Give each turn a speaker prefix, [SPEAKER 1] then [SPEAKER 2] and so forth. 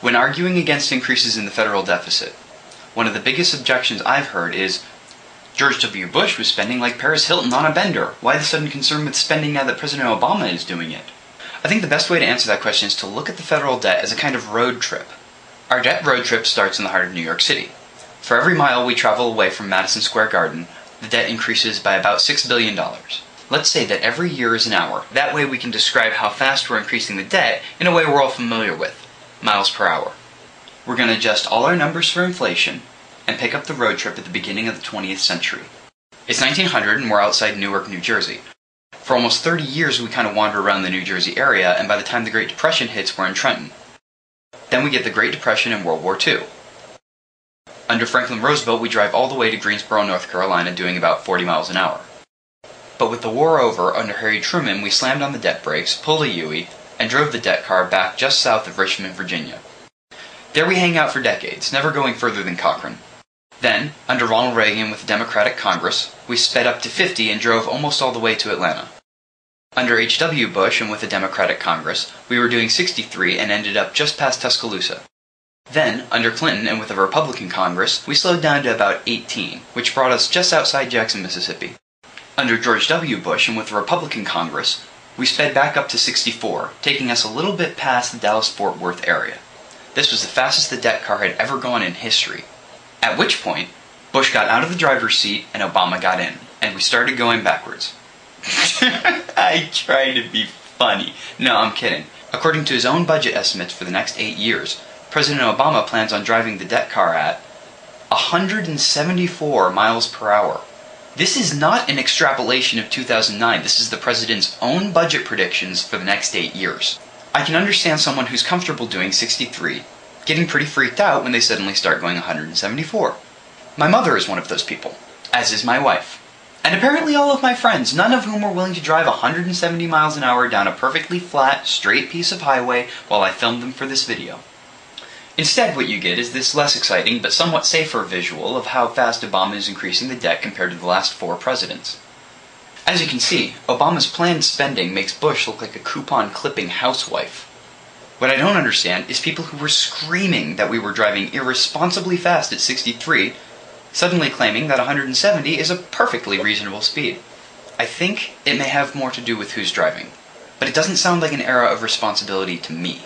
[SPEAKER 1] When arguing against increases in the federal deficit, one of the biggest objections I've heard is, George W. Bush was spending like Paris Hilton on a bender. Why the sudden concern with spending now that President Obama is doing it? I think the best way to answer that question is to look at the federal debt as a kind of road trip. Our debt road trip starts in the heart of New York City. For every mile we travel away from Madison Square Garden, the debt increases by about $6 billion. Let's say that every year is an hour. That way we can describe how fast we're increasing the debt in a way we're all familiar with, miles per hour. We're going to adjust all our numbers for inflation and pick up the road trip at the beginning of the 20th century. It's 1900 and we're outside Newark, New Jersey. For almost 30 years we kind of wander around the New Jersey area, and by the time the Great Depression hits, we're in Trenton. Then we get the Great Depression and World War II. Under Franklin Roosevelt, we drive all the way to Greensboro, North Carolina, doing about 40 miles an hour. But with the war over, under Harry Truman, we slammed on the debt brakes, pulled a U-ey, and drove the debt car back just south of Richmond, Virginia. There we hang out for decades, never going further than Cochrane. Then, under Ronald Reagan with the Democratic Congress, we sped up to 50 and drove almost all the way to Atlanta. Under H.W. Bush and with the Democratic Congress, we were doing 63 and ended up just past Tuscaloosa. Then, under Clinton and with the Republican Congress, we slowed down to about 18, which brought us just outside Jackson, Mississippi. Under George W. Bush and with the Republican Congress, we sped back up to 64, taking us a little bit past the Dallas-Fort Worth area. This was the fastest the debt car had ever gone in history. At which point, Bush got out of the driver's seat and Obama got in, and we started going backwards. I try to be funny. No, I'm kidding. According to his own budget estimates for the next 8 years, President Obama plans on driving the debt car at 174 miles per hour. This is not an extrapolation of 2009. This is the president's own budget predictions for the next 8 years. I can understand someone who's comfortable doing 63 getting pretty freaked out when they suddenly start going 174. My mother is one of those people, as is my wife. And apparently all of my friends, none of whom were willing to drive 170 miles an hour down a perfectly flat, straight piece of highway while I filmed them for this video. Instead, what you get is this less exciting but somewhat safer visual of how fast Obama is increasing the debt compared to the last 4 presidents. As you can see, Obama's planned spending makes Bush look like a coupon-clipping housewife. What I don't understand is people who were screaming that we were driving irresponsibly fast at 63, suddenly claiming that 170 is a perfectly reasonable speed. I think it may have more to do with who's driving, but it doesn't sound like an era of responsibility to me.